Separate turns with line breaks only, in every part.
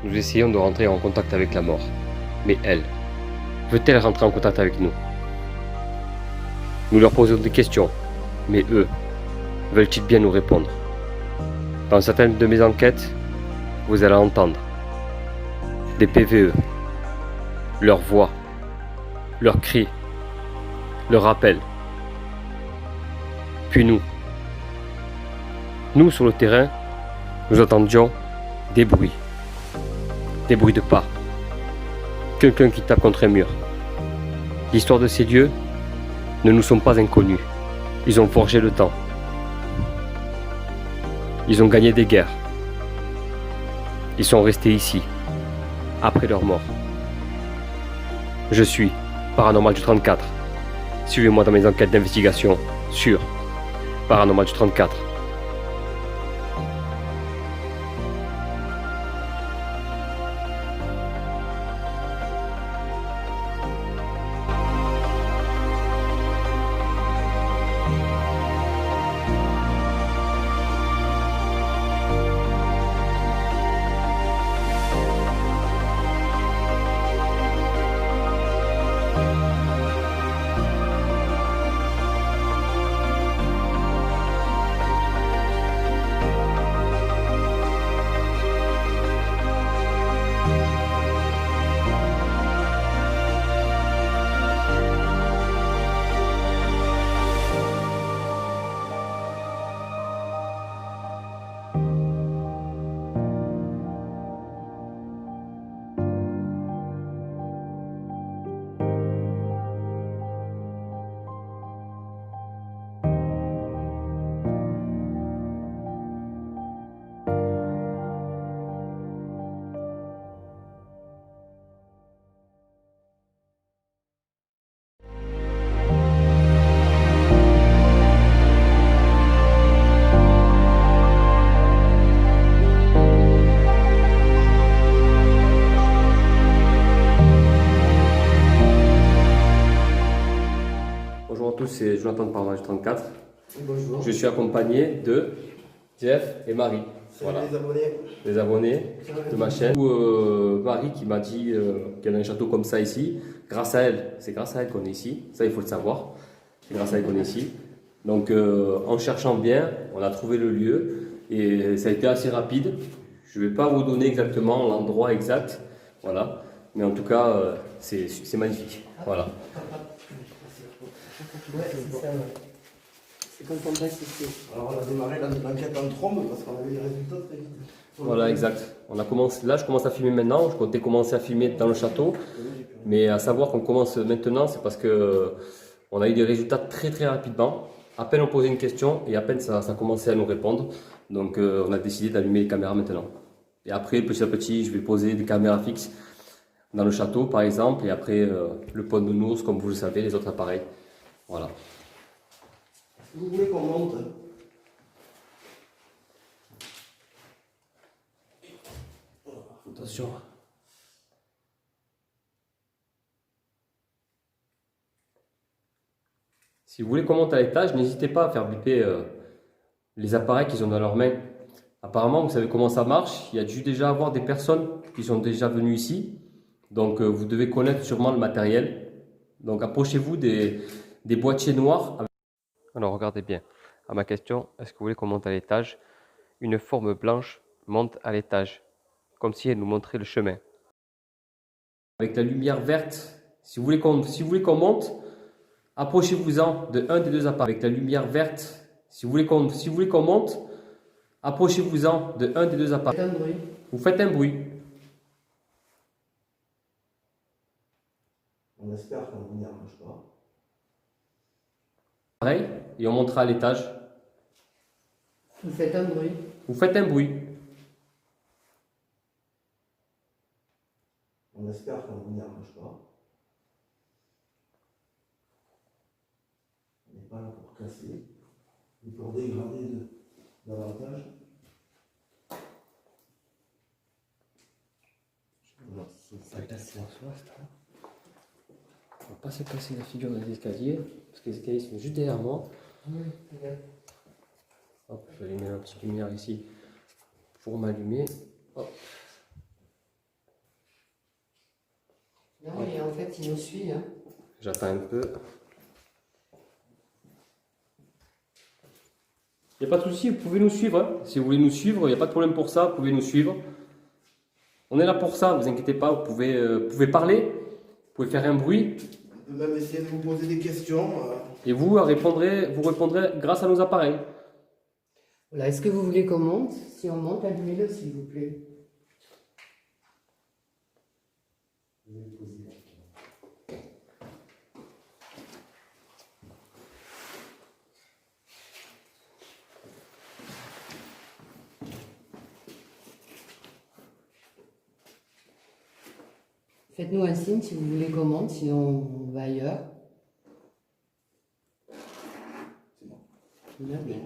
Nous essayons de rentrer en contact avec la mort. Mais elle, veut-elle rentrer en contact avec nous? Nous leur posons des questions, mais eux, veulent-ils bien nous répondre? Dans certaines de mes enquêtes, vous allez entendre des PVE, leurs voix, leurs cris, leurs appels. Puis nous sur le terrain, nous entendions des bruits de pas, quelqu'un qui tape contre un mur. L'histoire de ces lieux ne nous sont pas inconnus. Ils ont forgé le temps. Ils ont gagné des guerres. Ils sont restés ici, après leur mort. Je suis Paranormal du 34. Suivez-moi dans mes enquêtes d'investigation sur Paranormal du 34. Bonjour à tous, c'est Jonathan de Paranormal 34.
Bonjour.
Je suis accompagné de Jeff et Marie.
Salut les abonnés.
Les abonnés de ma chaîne. Marie qui m'a dit qu'elle a un château comme ça ici. Grâce à elle, c'est grâce à elle qu'on est ici. Ça, il faut le savoir. C'est grâce à elle qu'on est ici. Donc, en cherchant bien, on a trouvé le lieu et ça a été assez rapide. Je ne vais pas vous donner exactement l'endroit exact. Voilà. Mais en tout cas, c'est magnifique. Voilà.
Ouais, c'est ça. C'est quand on passe ici. Alors on a démarré l'enquête en trombe parce qu'on avait les résultats très vite.
Voilà, exact. On a commencé, là, je commence à filmer maintenant. Je comptais commencer à filmer dans le château. Mais à savoir qu'on commence maintenant, c'est parce que on a eu des résultats très très rapidement. À peine on posait une question et à peine ça commençait à nous répondre. Donc on a décidé d'allumer les caméras maintenant. Et après, petit à petit, je vais poser des caméras fixes dans le château par exemple. Et après, le pont de Nours, comme vous le savez, les autres appareils. Voilà.
Vous voulez qu'on monte?
Attention. Si vous voulez qu'on monte à l'étage, n'hésitez pas à faire biper les appareils qu'ils ont dans leurs mains. Apparemment, vous savez comment ça marche. Il y a dû déjà avoir des personnes qui sont déjà venues ici. Donc, vous devez connaître sûrement le matériel. Donc, approchez-vous des boîtiers noirs. Alors, regardez bien. À ma question, est-ce que vous voulez qu'on monte à l'étage? Une forme blanche monte à l'étage, comme si elle nous montrait le chemin. Avec la lumière verte, si vous voulez qu'on monte, approchez-vous-en de un des deux appareils. Avec la lumière verte, si vous voulez qu'on monte, approchez-vous-en de un des deux appareils.
Faites un bruit.
Vous faites un bruit.
On espère qu'on ne dérange pas.
Pareil, et on montera à l'étage.
Vous faites un bruit.
Vous faites un bruit.
On espère qu'on ne dérange pas. On n'est pas là pour casser, mais pour dégrader davantage.
Ça casse la soif. On va pas se casser la figure dans les escaliers, parce que les escaliers sont juste derrière moi. Hop, je vais allumer la petite lumière ici pour m'allumer. Hop.
Non, mais en fait, il nous suit. Hein.
J'attends un peu. Il n'y a pas de souci, vous pouvez nous suivre. Hein. Si vous voulez nous suivre, il n'y a pas de problème pour ça, vous pouvez nous suivre. On est là pour ça, vous inquiétez pas, vous pouvez parler, vous pouvez faire un bruit.
On peut même essayer de vous poser des questions.
Et vous répondrez grâce à nos appareils.
Voilà, est-ce que vous voulez qu'on monte? Si on monte, allumez-le s'il vous plaît. Faites-nous un signe si vous voulez qu'on monte, sinon on va ailleurs.
C'est bon.
Bien, bien.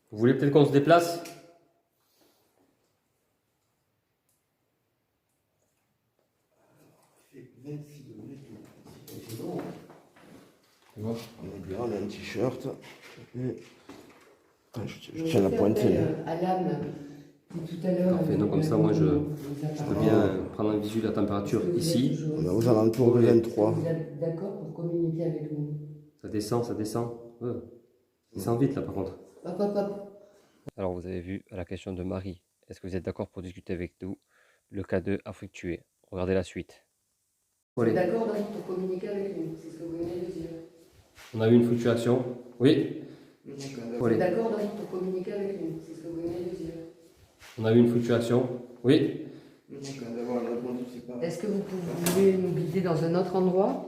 Vous voulez peut-être qu'on se déplace?
Il fait 26 degrés.
C'est bon. Hein.
C'est bon.
On est bien, on a un t-shirt. Et... Ah, je
Je
tiens la
fais
pointe.
appel à l'âme qui tout à l'heure.
Parfait, donc comme ça, moi, je peux bien prendre en visu la température ici.
On est aux alentours de 23.
Vous êtes d'accord pour communiquer avec nous?
Ça descend, ça descend. Ouais. Ça descend vite là par contre.
Hop, hop, hop.
Alors vous avez vu à la question de Marie, est-ce que vous êtes d'accord pour discuter avec nous? Le K2 a fluctué. Regardez la suite.
Vous êtes d'accord donc pour communiquer avec nous? C'est ce que vous venez de dire.
On a eu une fluctuation. Oui.
Vous êtes d'accord donc pour communiquer avec nous? C'est ce que vous venez de dire.
On a eu une fluctuation. Oui.
Est-ce que vous pouvez nous guider dans un autre endroit?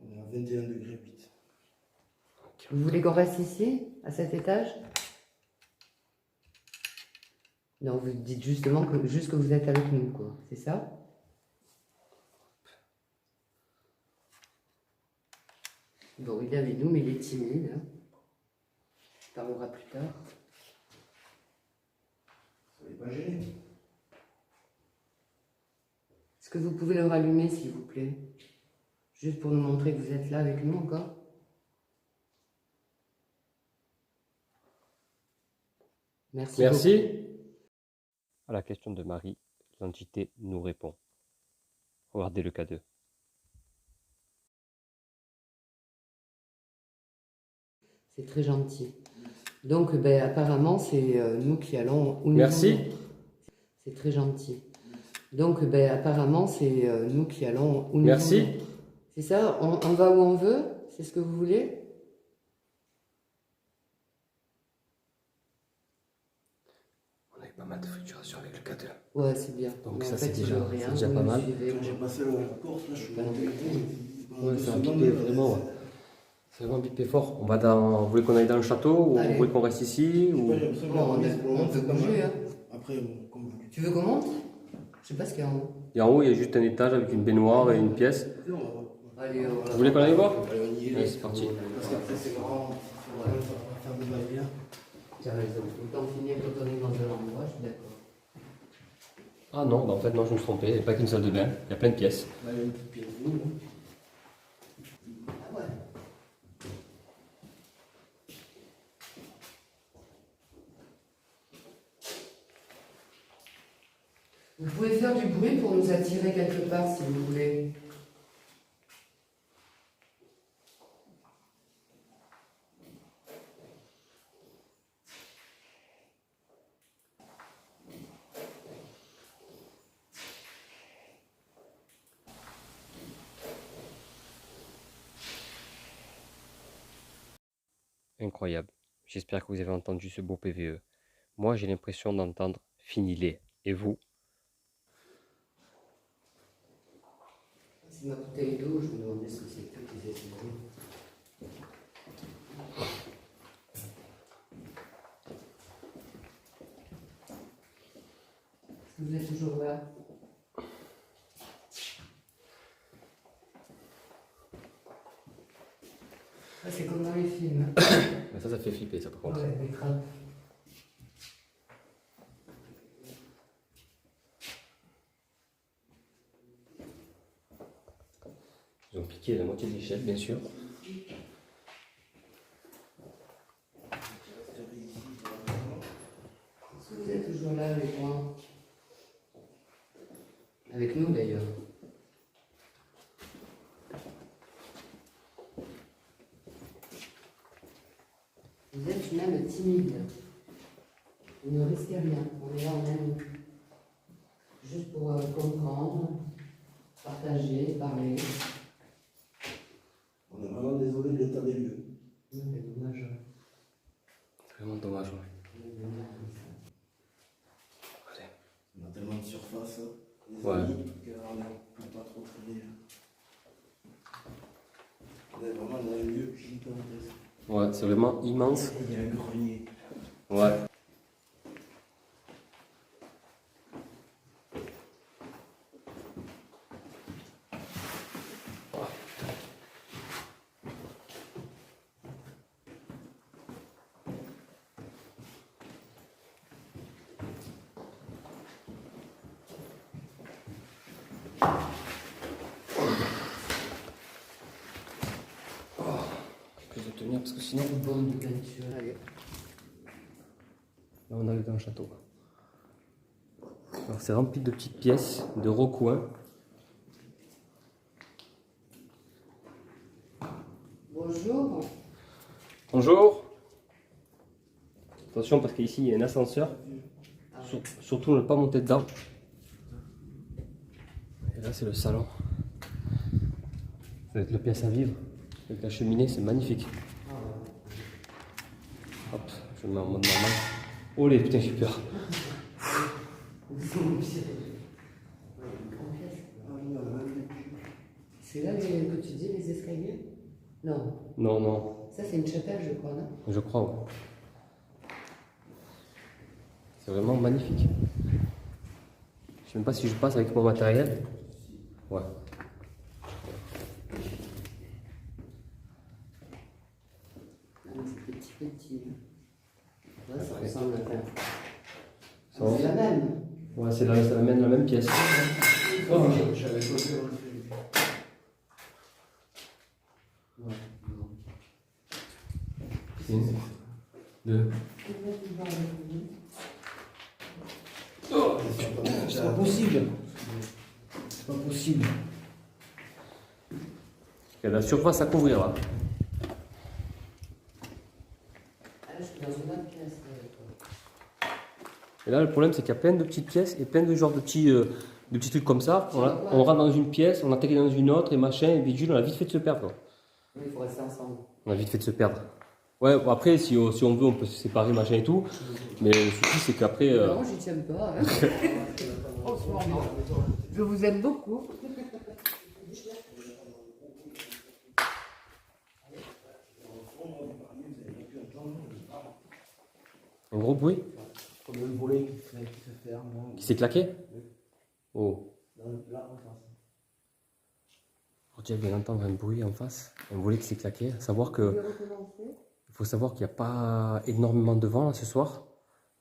On est à 21 degrés 8.
Vous voulez qu'on reste ici, à cet étage? Non, vous dites justement que, juste que vous êtes avec nous, quoi. C'est ça? Bon, il est avec nous, mais il est timide. Hein. Il parlera plus tard.
Soyez pas gênés.
Est-ce que vous pouvez le rallumer, s'il vous plaît? Juste pour nous montrer que vous êtes là avec nous encore. Merci.
Merci. À la question de Marie, l'entité nous répond. Regardez le K2.
C'est très gentil. Donc, ben, apparemment, c'est nous qui allons au niveau.
Merci.
C'est très gentil. Donc, ben, apparemment, c'est nous qui allons au niveau.
Merci.
C'est ça, on va où on veut? C'est ce que vous voulez?
On a eu pas mal de fluctuations avec le K2.
Ouais, c'est bien.
Donc
mais
ça,
en
c'est
fait,
déjà-
il veut rien,
c'est déjà
vous
pas
nous
mal.
suivez.
Quand j'ai passé la course, là, je suis
Pas
monté.
Ouais, ça a bipé vraiment. Ouais. C'est vraiment bipé fort. On va dans... Vous voulez qu'on aille dans le château ou
Allez.
vous voulez qu'on reste ici ou...
On peut bouger. Hein.
Après, comme vous voulez.
Tu veux qu'on monte? Je sais pas ce qu'il y a en haut.
Et en haut, il y a juste un étage avec une baignoire et une pièce.
Allez, on va.
Vous voulez qu'on aille voir?
Allez, on y est.
Allez, c'est parti.
Parce qu'après, c'est grand. Ça va faire de mal bien.
Tu as raison. Autant finir quand on est dans un endroit, je suis d'accord.
Ah non, bah en fait non, je me suis trompé. Il n'y a pas qu'une salle de bain. Il y a plein de pièces.
Là, il y a une petite pièce d'eau.
Ah ouais. Vous pouvez faire du bruit pour nous attirer quelque part si vous voulez.
Incroyable. J'espère que vous avez entendu ce beau PVE. Moi, j'ai l'impression d'entendre Finilé. Et vous?
C'est ma bouteille d'eau, je me demandais ce que c'était qu'ils essaient de êtes toujours là. Ça, c'est comme dans les films.
Mais ça fait flipper, ça, par contre.
Ouais, les crabes.
Ils ont piqué la moitié de l'échelle, bien sûr.
Est-ce que vous êtes toujours là avec moi? Avec nous d'ailleurs. Vous êtes même timide. Vous ne risquez rien. On est là en ami. Juste pour comprendre, partager, parler.
On est vraiment désolé de l'état des lieux.
C'est dommage.
C'est vraiment dommage, ouais. Allez.
On a tellement de surface, les
Ouais.
amis, qu'on ne peut pas trop traîner. On est vraiment dans un lieu gigantesque.
Ouais, c'est vraiment immense.
Il y a un grenier.
Ouais. Je vais tenir parce que sinon.
Une bombe de peinture. Allez.
Là, on arrive dans le château. Alors, c'est rempli de petites pièces, de recoins.
Bonjour.
Bonjour. Attention parce qu'ici il y a un ascenseur. Surtout ne pas monter dedans. Et là c'est le salon. Ça va être la pièce à vivre. Avec la cheminée, c'est magnifique. Hop, je me mets en mode normal. Oh les putain, j'ai peur.
C'est là que tu dis les escaliers? Non.
Non, non,
Ça, c'est une chapelle, je crois, non?
je crois, ouais. C'est vraiment magnifique. Je sais même pas si je passe avec mon matériel. Ouais.
C'est petit. Là, ça ressemble à ça.
Ça va.
C'est la même.
Ouais, ça amène la même pièce.
Oh, j'avais sauté dans le fait.
Ouais, non.
Une, deux.
Oh, c'est pas possible. C'est pas possible.
Il y a de la surface à couvrir là.
Ah, je suis dans une autre pièce.
Et là, le problème, c'est qu'il y a plein de petites pièces et plein de genres de petits trucs comme ça. On rentre dans une pièce, on atterrit dans une autre et machin, et bidule, on a vite fait de se perdre. Quoi.
Oui, il faut rester ensemble.
On a vite fait de se perdre. Ouais, bon, après, si on veut, on peut se séparer, machin et tout. Mais le souci, c'est qu'après.
Non, j'y tiens pas. Hein. Franchement, non. Je vous aime beaucoup.
Un gros bruit
Comme un volet qui se ferme.
qui s'est claqué. Oh.
Là, en face.
Roger vient d'entendre un bruit en face, un volet qui s'est claqué. Il faut savoir qu'il n'y a pas énormément de vent là ce soir.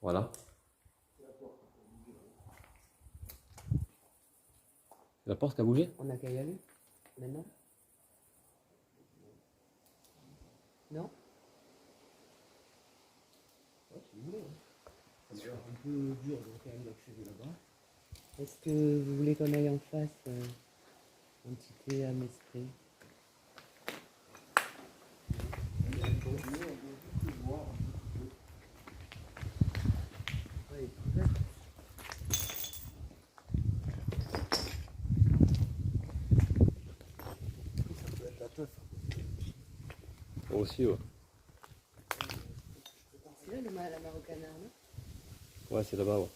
Voilà. La porte qui a bougé?
On n'a qu'à y aller. Maintenant? Non?
C'est un peu dur quand même d'accéder là-bas.
Est-ce que vous voulez qu'on aille en face entité à Mestré?
Moi aussi, ouais.
C'est là la marocanard, non?
Ouais, c'est là-bas, ouais.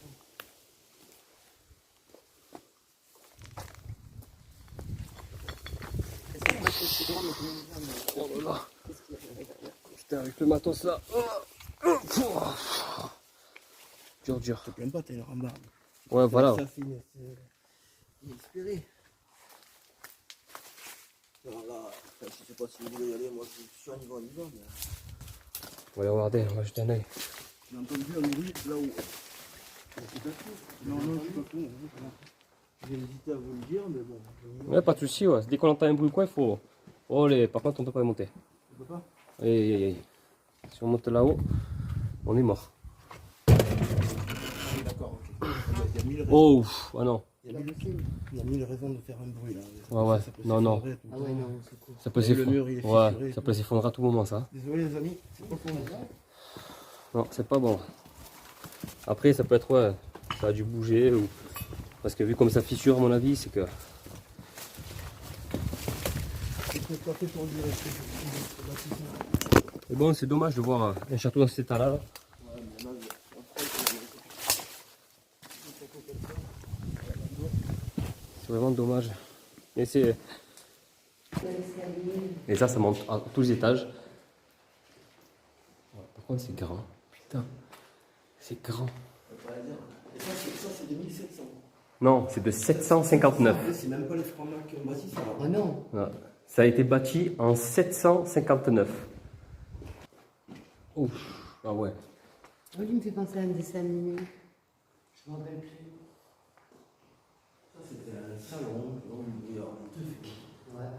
Oh là là. Putain, avec le matos là. Dur, dur.
Je te plains pas, t'es une rambarde.
Ouais, voilà.
Ça, c'est inespéré. Alors là, enfin, je sais pas si vous voulez y aller, moi je suis sûr, on y va, mais...
On va aller regarder, on va jeter un oeil.
J'ai entendu un bruit là-haut. C'est pas tout. Non, non, je suis pas tout. J'ai hésité à vous le dire, mais bon.
Ouais, pas de soucis, ouais. Dès qu'on entend un bruit, quoi, il faut. Oh, par contre, on peut pas y monter.
On peut pas.
Aïe, aïe, aïe. Si on monte là-haut, on est mort.
Ah oui, d'accord, ok. Il y a 1000 raisons.
Oh, ouf. Ah non.
Il y a 1000 raisons de faire un bruit là.
Ouais, ouais.
Ça peut
Non, non.
s'effondrer tout le
Ah ouais,
temps.
non, c'est cool.
Ça peut
Le mur, il est
s'effondrer.
fissuré.
Ouais, ça peut s'effondrer à tout moment, ça.
Désolé les amis, c'est pas pour nous.
Non, c'est pas bon. Après, ça peut être, ouais, ça a dû bouger ou. Parce que vu comme ça fissure, à mon avis, c'est que.
C'est peut-être pas fait pour le rester.
Mais bon, c'est dommage de voir un château dans cet état-là. Là.
Ouais, mais là,
C'est vraiment dommage. Et c'est. Et ça monte à tous les étages. Ouais, par contre, c'est grand. Putain, c'est grand.
Et ça c'est de 1700.
Non, c'est de 759.
C'est même pas les francs-macs qui ont bâti ça.
Oh non.
Ouais. Ça a été bâti en 759. Ouf, ah ouais.
Oh, il me fait penser à un dessin animé. Je me rappelle plus.
Ça c'était un salon, il y a
Ouais.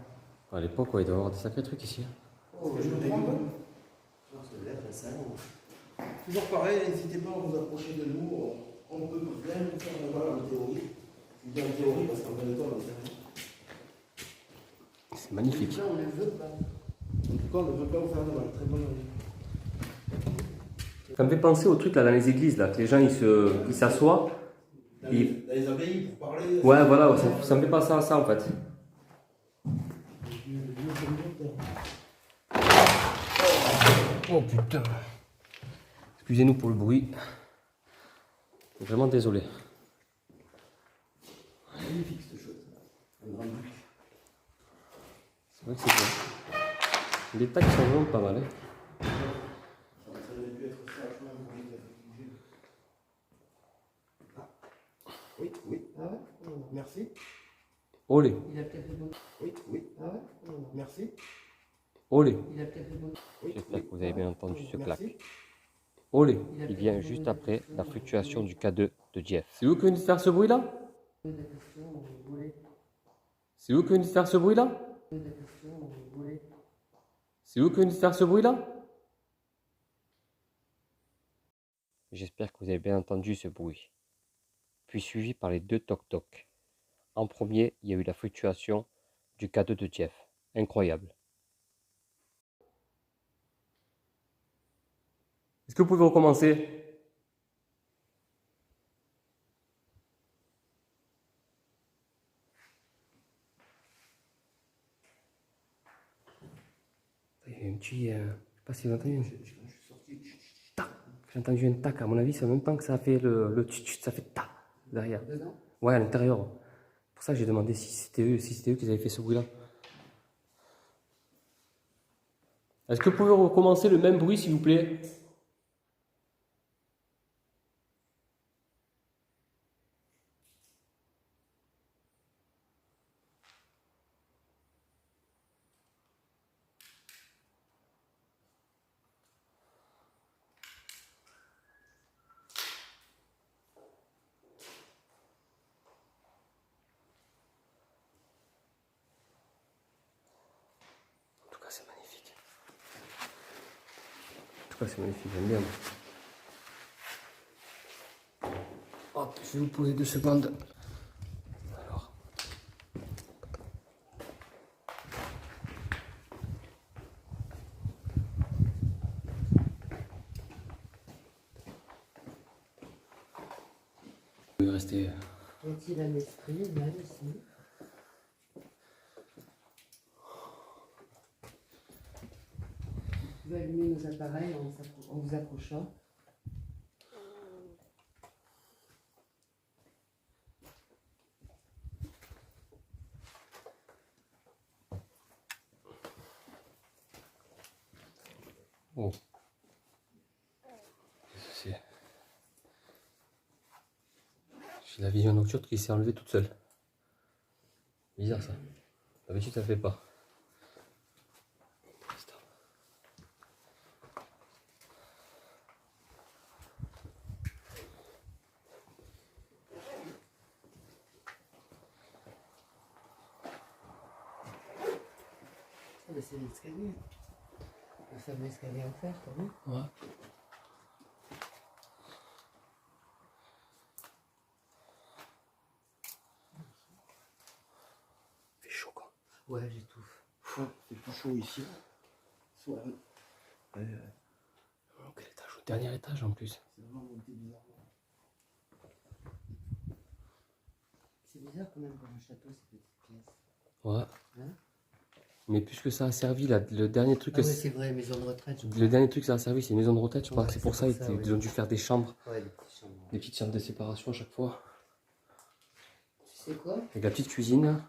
À l'époque, ouais, il doit y avoir des sacrés trucs ici.
Oh,
je
je
me
comprends.
dégoûte.
Ça doit être un salon.
Toujours pareil, n'hésitez pas à vous approcher de nous. On peut bien nous faire mal en théorie. Je dis en théorie parce qu'en même temps, on ne sait rien.
C'est magnifique.
Ça, on ne le veut pas.
En tout cas, on ne veut pas vous faire de mal. Très bonne année.
Ça me fait penser au truc là dans les églises, là, que les gens ils s'assoient.
Dans les abbayes, pour parler.
Ouais, voilà, ça me fait penser à ça en fait. Oh putain. Excusez-nous pour le bruit. Vraiment désolé.
Magnifique cette chose. Un grand duc.
C'est vrai que c'est bien. Les tacs sont vraiment pas mal. Hein.
Ça aurait pu être ça, je pense, Oui, oui.
Ah ouais?
Merci.
Olé,
Il a peut-être le bon.
Oui, oui.
Ah ouais?
Merci.
olé,
Il a peut-être le bon.
Oui,
J'espère que vous avez bien entendu ce clac.
Merci.
olé.
Il vient juste après la fluctuation du K2 de Jeff.
C'est vous qui venez de faire ce bruit là?
La question, on voulait.
C'est vous qui venez de faire ce bruit là?
La question, on voulait.
C'est vous qui venez de faire ce bruit là?
J'espère que vous avez bien entendu ce bruit. Puis suivi par les deux toc-toc. En premier, il y a eu la fluctuation du K2 de Jeff. Incroyable.
Est-ce que vous pouvez recommencer? Il y a eu un petit. Je sais pas si vous avez entendu. Tac. J'ai entendu un tac. À mon avis, c'est en même temps que ça a fait le tch, ça fait tac derrière.
Dedans?
Ouais, à l'intérieur. C'est pour ça que j'ai demandé si c'était eux qui avaient fait ce bruit-là. Est-ce que vous pouvez recommencer le même bruit, s'il vous plaît? En tout cas, c'est magnifique. En tout cas, c'est magnifique, j'aime bien. Hop, je vais vous poser 2 secondes. Alors. Il va rester.
Y a-t-il un esprit là ici? On va allumer nos appareils en vous approchant.
Oh. C'est. J'ai la vision nocturne qui s'est enlevée toute seule. Bizarre ça. D'habitude ça fait pas.
Ah, c'est l'escalier. Le fameux escalier en fer, t'as vu?
Ouais. Il fait chaud quoi.
Ouais, j'étouffe.
C'est plus chaud ici. Soit. Ouais,
Oh, quel étage? Au dernier étage en plus.
c'est vraiment monté bizarrement.
C'est bizarre quand même pour un château, ces petites pièces.
Ouais.
Hein?
Mais puisque ça a servi, là, le dernier truc,
Ah ouais, c'est vrai, maison de retraite.
le dernier truc ça a servi, c'est une maison de retraite, je crois.
Ouais,
c'est pour ça
ouais.
ils ont dû faire des chambres,
Ouais, des petites chambres.
des petites chambres de séparation à chaque fois.
Tu sais quoi?
Avec la petite cuisine.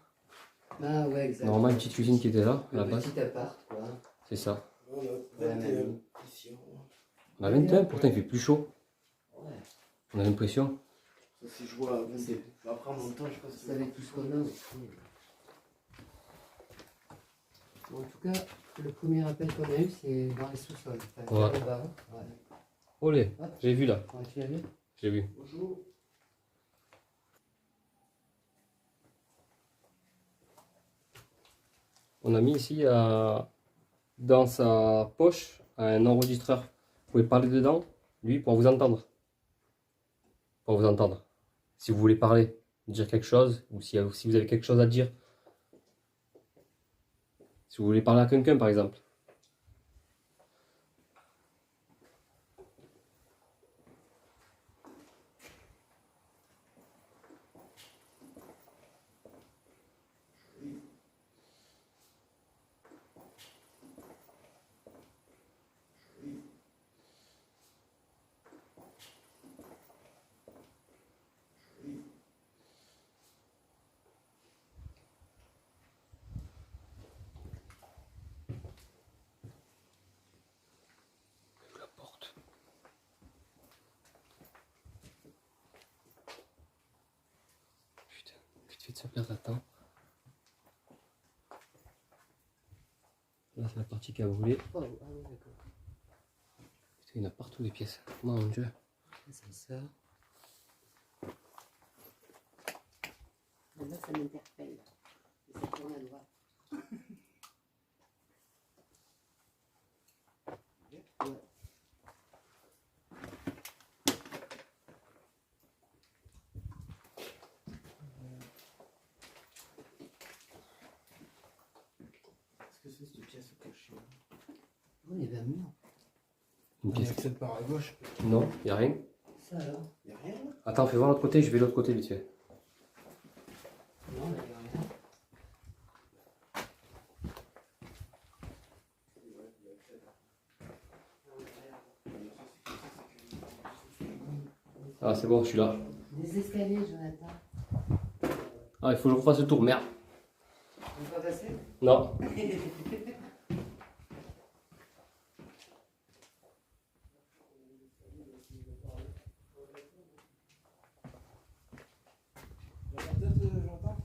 Ah ouais, exact.
Normalement, une petite cuisine qui était là, à la
Le
base.
petit appart, quoi.
C'est ça.
On a
Ouais,
21 ici.
On a 21, pourtant il fait plus chaud.
Ouais.
On a l'impression.
Ça, si je vois 22. Après, en même temps, je sais pas si
Vous savez tout ce qu'on a aussi. Bon, en tout cas, le premier appel qu'on a eu, c'est dans les sous-sols. Enfin,
Ouais.
là-bas. Ouais.
Olé, j'ai vu là.
Ouais, tu l'as vu?
J'ai vu.
Bonjour.
On a mis ici dans sa poche un enregistreur. Vous pouvez parler dedans, lui, pour vous entendre. Pour vous entendre. Si vous voulez parler, dire quelque chose, ou si vous avez quelque chose à dire. Si vous voulez parler à quelqu'un, par exemple. La porte. Putain, vite fait de se perdre là-dedans. Là, c'est la partie qu'a voulu.
Oh, ah oui, d'accord.
Putain, il y en a partout des pièces. Mon Dieu.
C'est ça. Là, ça m'interpelle. Et ça tourne à droite. Ouais.
Qu'est-ce que c'est cette pièce cachée?
Oh, il y avait un mur.
Une
On
pièce.
accède par à gauche.
Non, il n'y a rien.
Ça alors?
Il n'y a rien là?
Attends, fais voir l'autre côté, je vais de l'autre côté vite fait.
Non, là, il n'y a rien.
Ah, c'est bon, je suis là.
Des escaliers, Jonathan.
Ah, il faut que je refasse le tour, merde.
On peut pas passer?
Non.
J'entends.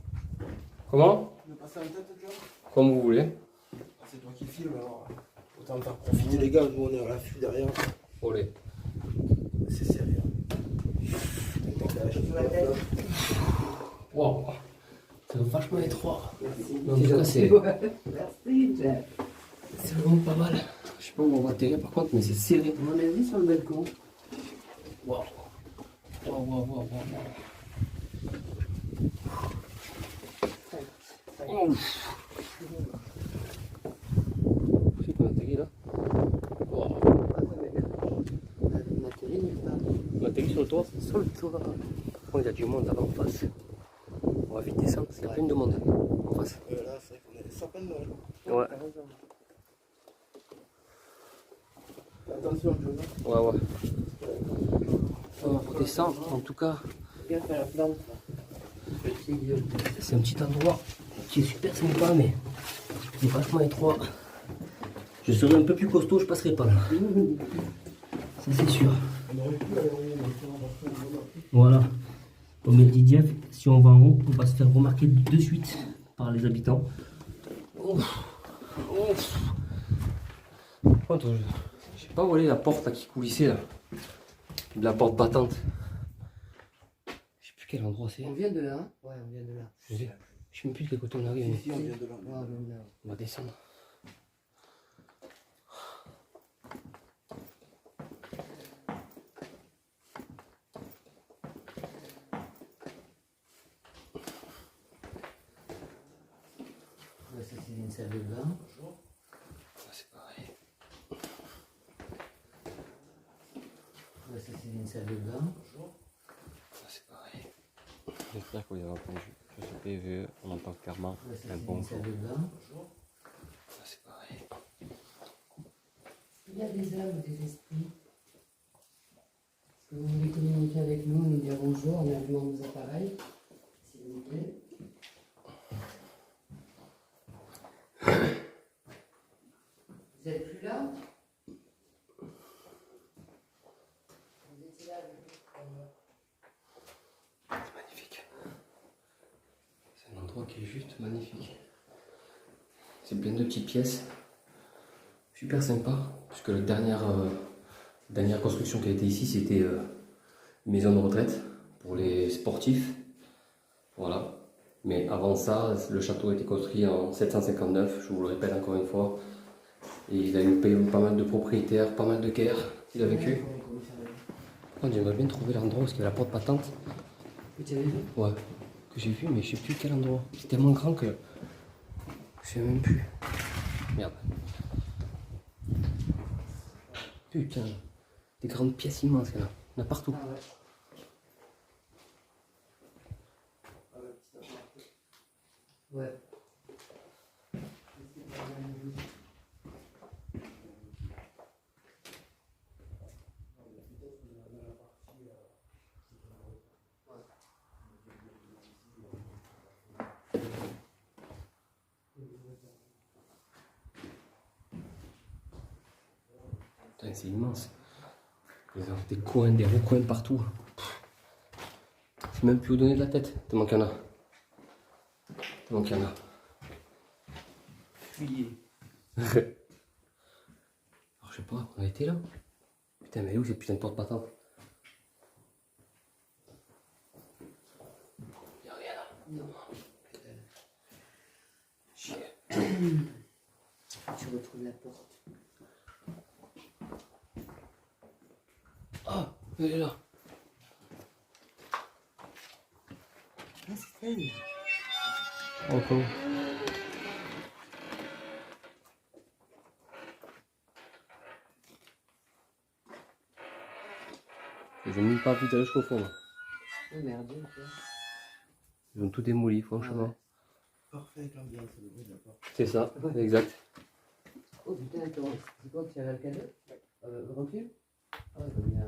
Comment?
Tu veux passer en tête, John?
Comme vous voulez.
C'est toi qui filmes alors. Autant faire profiter les gars, nous on est à l'affût derrière.
Olé.
C'est sérieux.
Wow. C'est vachement étroit.
Merci.
En tout cas, c'est
Merci, Jeff.
vraiment pas mal. Je sais pas où on va atterrir par contre, mais c'est serré.
À mon avis, sur le balcon.
Waouh. Waouh, waouh, waouh, waouh. Ouf. C'est quoi l'atterrir là? Waouh.
On atterrit nulle part.
On atterrit sur le toit.
Sur le toit.
Oh, il y a du monde là-bas en face. On va vite descendre parce qu'il y a plein de monde en face.
Là, c'est vrai qu'on est sapin de Noël.
Ouais.
Attention, John.
Ouais, ouais. On va redescendre en tout cas.
Regarde à la plante. Petit gueule.
C'est un petit endroit qui est super sympa, mais il est vachement étroit. Je serais un peu plus costaud, je passerai pas là. Ça c'est sûr.
On aurait pu aller en haut, mais on va faire un peu de
Voilà. Comme il dit Jeff, si on va en haut, on va se faire remarquer de suite par les habitants. Par contre, je sais pas où elle est la porte là, qui coulissait là. De la porte battante. Je sais plus quel endroit c'est.
On vient de là, hein? Ouais, on vient de là.
Je sais même plus de quel côté on arrive.
Si, on vient de là.
Ouais, on vient de là.
On va descendre.
Ouais, ça c'est une salle de bain.
Ah, c'est pareil.
Ouais, ça c'est une salle de bain.
Ah, c'est pareil.
J'espère que vous avez entendu. Sur ce PVE, on entend clairement
Ouais, ça
un
c'est
bon
une
jour.
salle de bain.
Ah, c'est pareil.
Il y a des âmes ou des esprits. Est-ce que vous voulez communiquer avec nous, nous dire bonjour en allumant nos appareils, s'il vous plaît? Vous êtes plus là? Vous étiez là avec nous tout à l'heure.
C'est magnifique. C'est un endroit qui est juste magnifique. C'est plein de petites pièces. Super sympa. Puisque la dernière construction qui a été ici, c'était une maison de retraite pour les sportifs. Voilà. Mais avant ça, le château a été construit en 759, je vous le répète encore une fois. Et il a eu pas mal de propriétaires, pas mal de guerres qu'il a vécu. J'aimerais bien trouver l'endroit où il y a la porte battante.
Que tu avais vu?
Ouais, que j'ai vu, mais je sais plus quel endroit. C'est tellement grand que je sais même plus. Merde. Putain, des grandes pièces immenses, là. Il y en a partout.
Ah ouais. Ouais.
Putain, c'est immense. Il y a des coins, des recoins partout. Je sais même plus où donner de la tête, tellement qu'il y en a. Tellement qu'il y en a.
Fuyez.
Alors je sais pas, on a été là. Putain, mais où cette putain de porte battante? Y'a rien là.
Non.
Chier.
Tu retrouves la porte.
Ah, elle est là.
Ah, c'est elle.
Encore. Ils ont même pas envie d'aller jusqu'au fond. Là.
Oh merde, quoi.
Ils ont tout démoli, franchement.
Parfait avec l'ambiance, le bruit de la porte.
C'est ça, exact.
Oh putain, attends, c'est quoi que tu as le cadeau? Recule? Ah ouais, comme bien.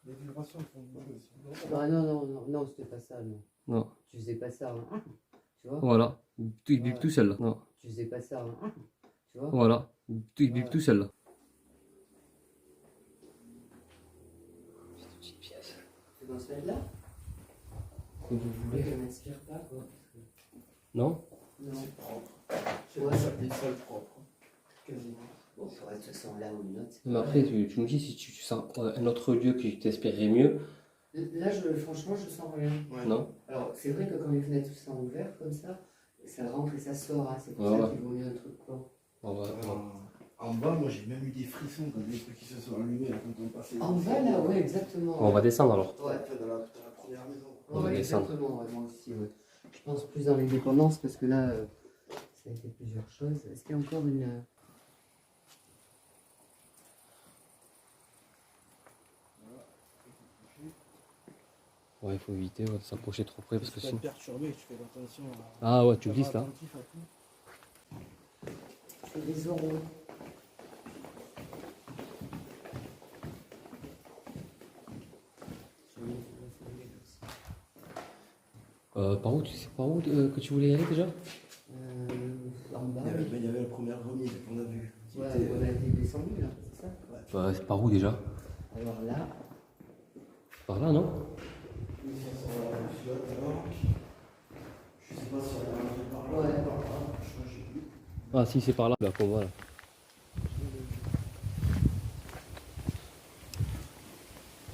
Les vibrations font du bruit aussi.
Ah non, c'était pas ça, non.
Non.
Tu faisais pas ça, hein. Tu vois?
Voilà. Il bip tout seul là. Non.
Tu faisais pas ça, hein. Tu vois?
Voilà. Il bip tout seul là. Cette petite pièce.
Tu veux se mettre là?
Comme vous
Oui,
voulez.
ça m'inspire pas, quoi.
Non?
Non.
C'est propre. C'est
Ouais.
des salles propres. Quasiment.
Bon, ça va de toute façon là ou une autre.
Mais après, tu me dis si tu sens un autre lieu qui t'inspirerait mieux.
Là, franchement, je sens rien.
Ouais.
Non?
Alors, c'est vrai que quand les fenêtres sont ouvertes comme ça rentre et ça sort. Hein. C'est pour
Ouais,
ça
ouais.
qu'il vaut mieux un truc plan.
On va.
En bas, moi j'ai même eu des frissons quand des trucs qui se sont allumés là, quand on passait.
En bas, là, ouais, exactement.
On va descendre alors.
Ouais.
Dans la première maison.
On va
Ouais,
descendre.
exactement, ouais, moi aussi, ouais. Je pense plus dans les dépendances parce que là, ça a été plusieurs choses. Est-ce qu'il y a encore une.
Ouais, il faut éviter de s'approcher trop près parce que
Tu
sinon.
vas te perturber, tu fais attention.
Ah ouais, tu glisses là.
Attentif à tout.
C'est des oraux.
Par où, tu sais par où que tu voulais y aller déjà?
En bas.
Il y avait la première remise qu'on a vue. qui
Ouais,
était,
on a été descendu là, c'est ça?
C'est par où déjà?
Alors là,
Par là, non?
Mais ça sent la flotte alors. Je sais pas si elle va rentrer par là.
Ouais.
Par là. Je sais plus.
Ah si, c'est par là, qu'on voit là.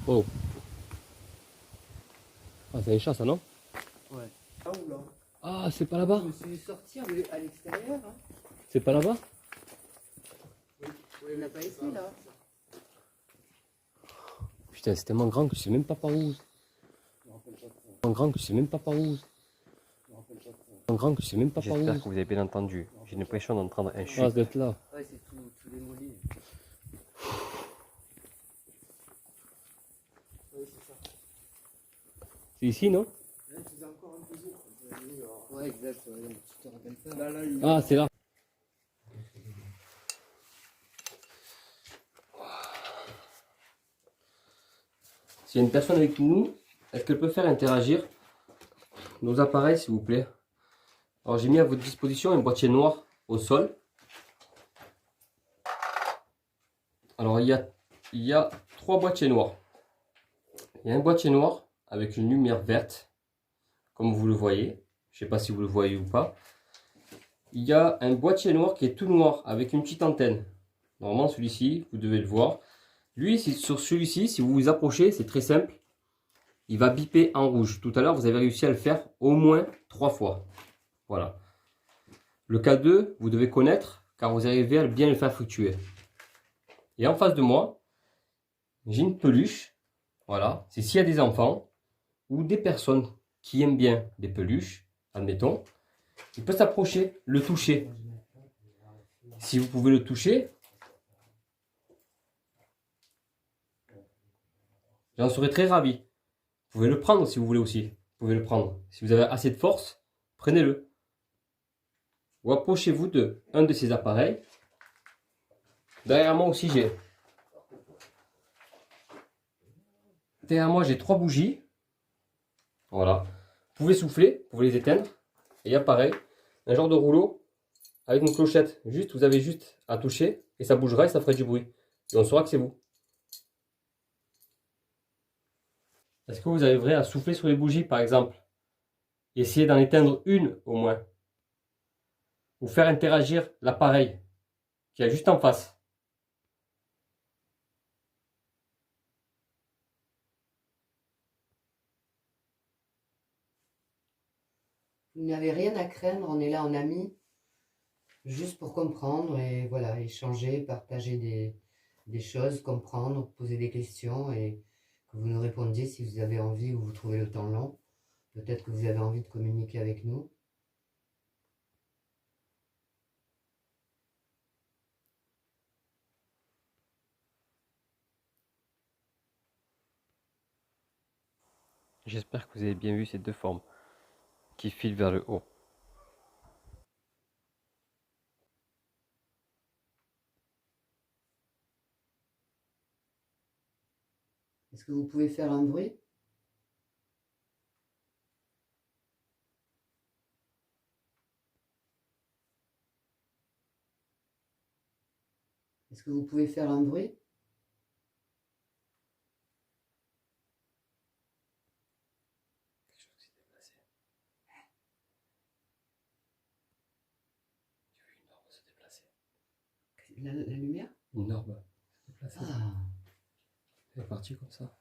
Oh. Ah, c'est un chat ça, non?
Ouais.
Ah ou là.
Ah, c'est pas là-bas?
Je me suis sorti à l'extérieur. Hein.
C'est pas là-bas?
Il n'y en a pas ici là.
Putain, c'est tellement grand que je sais même pas par où. Tellement grand que je sais même pas par où. Tellement grand que je sais même pas par où.
J'espère que vous avez bien entendu. J'ai l'impression d'entendre un
Ah,
chut.
ça doit être là.
Ouais, c'est tout démoli.
Oui, c'est ça.
C'est ici, non?
Là, tu faisais encore un peu jour.
Ouais, exact. Ouais. Tu te rappelles pas?
Là, il
Ah, c'est là. S'il y a une personne avec nous, est-ce qu'elle peut faire interagir nos appareils, s'il vous plaît? Alors, j'ai mis à votre disposition un boîtier noir au sol. Alors, il y a 3 boîtiers noirs. Il y a un boîtier noir avec une lumière verte, comme vous le voyez. Je ne sais pas si vous le voyez ou pas. Il y a un boîtier noir qui est tout noir avec une petite antenne. Normalement, celui-ci, vous devez le voir. Lui, sur celui-ci, si vous vous approchez, c'est très simple. Il va biper en rouge. Tout à l'heure, vous avez réussi à le faire au moins 3 fois. Voilà. Le K2, vous devez connaître car vous arrivez à bien le faire fluctuer. Et en face de moi, j'ai une peluche. Voilà. C'est s'il y a des enfants ou des personnes qui aiment bien des peluches, admettons, il peut s'approcher, le toucher. Si vous pouvez le toucher, j'en serais très ravi. Vous pouvez le prendre si vous voulez aussi. Vous pouvez le prendre. Si vous avez assez de force, prenez-le. Ou approchez-vous de un de ces appareils. Derrière moi aussi, j'ai 3 bougies. Voilà. Vous pouvez souffler, vous pouvez les éteindre. Et il y a pareil, un genre de rouleau avec une clochette. Juste, vous avez juste à toucher et ça bougera et ça fera du bruit. Et on saura que c'est vous. Est-ce que vous arriverez à souffler sur les bougies, par exemple? Essayez d'en éteindre une au moins. Ou faire interagir l'appareil qui est juste en face.
Vous n'avez rien à craindre, on est là en amis, juste pour comprendre et voilà, échanger, partager des choses, comprendre, poser des questions et que vous nous répondiez si vous avez envie ou vous trouvez le temps long. Peut-être que vous avez envie de communiquer avec nous.
J'espère que vous avez bien vu ces deux formes qui filent vers le haut.
Est-ce que vous pouvez faire un bruit? Est-ce que vous pouvez faire un bruit? La lumière?
Une orbe se déplacer.
Ah,
Elle est partie comme ça.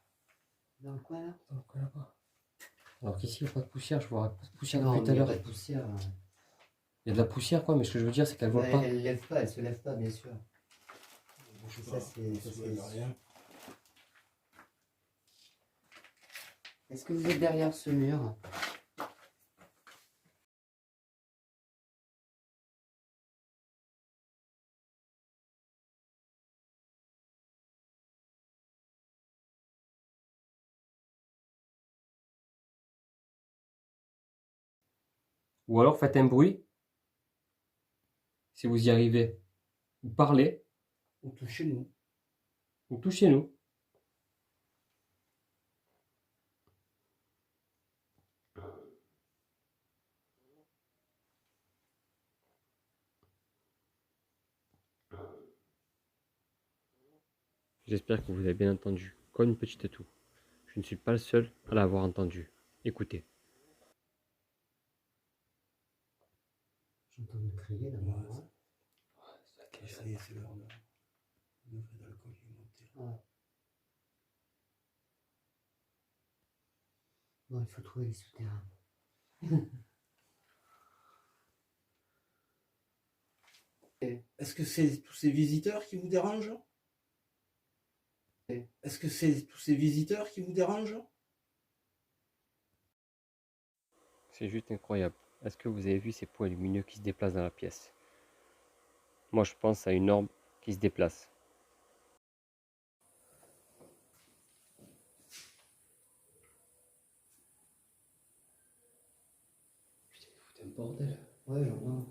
dans le coin là?
Dans le coin là-bas. Alors qu'ici, il n'y a pas de poussière. Je vois pas de poussière
Non,
depuis tout à
il n'y a
l'heure.
pas de poussière.
Il y a de la poussière, quoi, mais ce que je veux dire, c'est qu'elle vole pas.
Elle lève pas, elle se lève pas, bien sûr.
Je sais
Ça,
pas.
c'est-
Ça se voit rien.
Est-ce que vous êtes derrière ce mur?
Ou alors faites un bruit, si vous y arrivez. Ou parlez,
Ou touchez-nous.
ou touchez-nous.
J'espère que vous avez bien entendu, comme une petite toux. Je ne suis pas le seul à l'avoir entendu. Écoutez.
J'entends me crier là-bas.
Ça y est, c'est l'heure de lever d'alcool qui est monté.
Ouais. Bon, il faut trouver les souterrains.
Est-ce que c'est tous ces visiteurs qui vous dérangent? Est-ce que c'est tous ces visiteurs qui vous dérangent?
C'est juste incroyable. Est-ce que vous avez vu ces points lumineux qui se déplacent dans la pièce? Moi, je pense à une orbe qui se déplace.
Putain, un bordel.
Ouais, j'entends.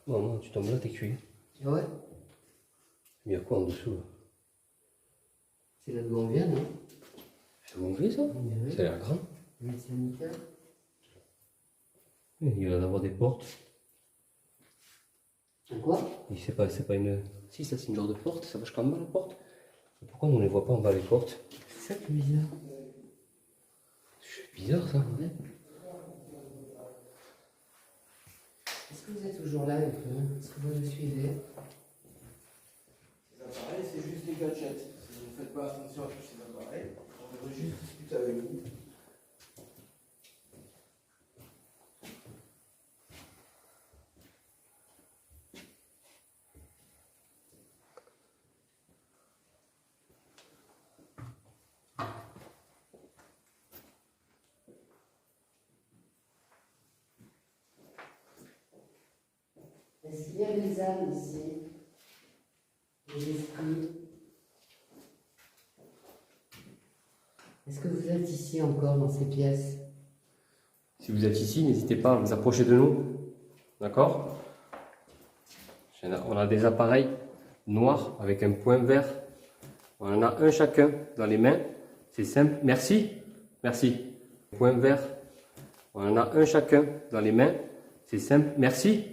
Bon, non, tu tombes là, t'es cuit.
Ouais,
Il y a quoi en dessous là?
c'est là d'où on vient, non?
C'est gonflé ça?
Oui.
Ça a l'air grand.
Le sanitaire.
Il va y avoir des portes.
Un quoi?
Et c'est pas une. Si, ça c'est une genre de porte, ça marche quand même la porte. Mais pourquoi on ne les voit pas en bas les portes?
C'est ça qui est bizarre.
C'est bizarre ça.
Ouais. Est-ce que vous êtes toujours là avec nous? Est-ce que vous me suivez?
Ces appareils, c'est juste des gadgets. Si vous ne faites pas attention à tous ces appareils, on devrait juste discuter avec vous.
Est-ce qu'il y a des âmes ici? Des esprits? Est-ce que vous êtes ici encore dans ces pièces?
Si vous êtes ici, n'hésitez pas à vous approcher de nous. D'accord? On a des appareils noirs avec un point vert. On en a un chacun dans les mains. C'est simple. Merci. Merci. Point vert. On en a un chacun dans les mains. C'est simple. Merci.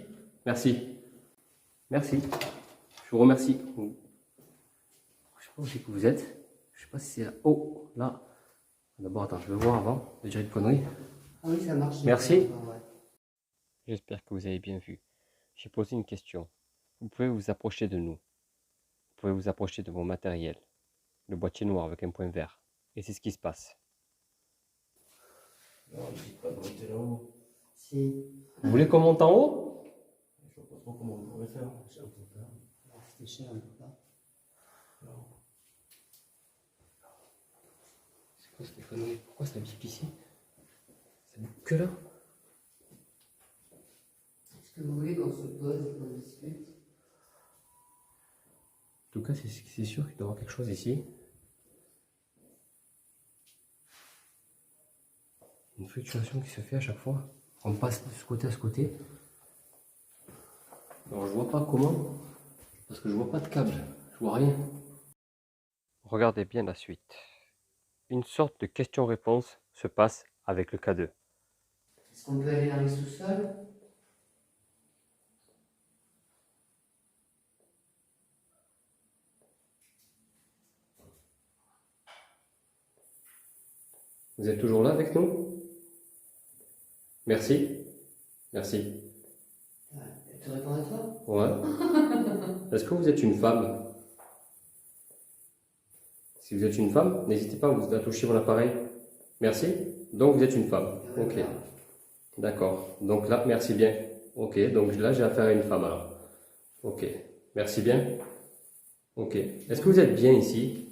Merci. Merci. Je vous remercie. Je ne sais pas où c'est que vous êtes. Je ne sais pas si c'est là. Oh, là. D'abord, attends, je vais voir avant de dire une connerie.
Ah oui, ça marche.
Merci.
Ouais.
J'espère que vous avez bien vu. J'ai posé une question. Vous pouvez vous approcher de nous. Vous pouvez vous approcher de mon matériel. Le boîtier noir avec un point vert. Et c'est ce qui se passe.
Non, je ne dis pas de monter là-haut.
Si.
Vous voulez qu'on monte en haut?
Je ne vois pas trop comment on pourrait faire.
J'ai un peu peur. C'était cher, un peu pas.
Non.
C'est quoi cette connerie? Pourquoi ça bip ici? Ça bip que là?
Est-ce que vous voulez qu'on se pose et qu'on discute?
En tout cas, c'est sûr qu'il doit y avoir quelque chose ici. Une fluctuation qui se fait à chaque fois. On passe de ce côté à ce côté. Alors je vois pas comment. Parce que je vois pas de câble. Je vois rien.
Regardez bien la suite. Une sorte de question-réponse se passe avec le K2.
Est-ce qu'on peut aller dans les sous-sols?
Vous êtes toujours là avec nous? Merci. Merci.
Elle te répond à toi?
Ouais. Est-ce que vous êtes une femme? Si vous êtes une femme, n'hésitez pas à toucher mon appareil. Merci. Donc vous êtes une femme. Ok. D'accord. Donc là, merci bien. Ok. Donc là, j'ai affaire à une femme alors. Ok. Merci bien. Ok. Est-ce que vous êtes bien ici?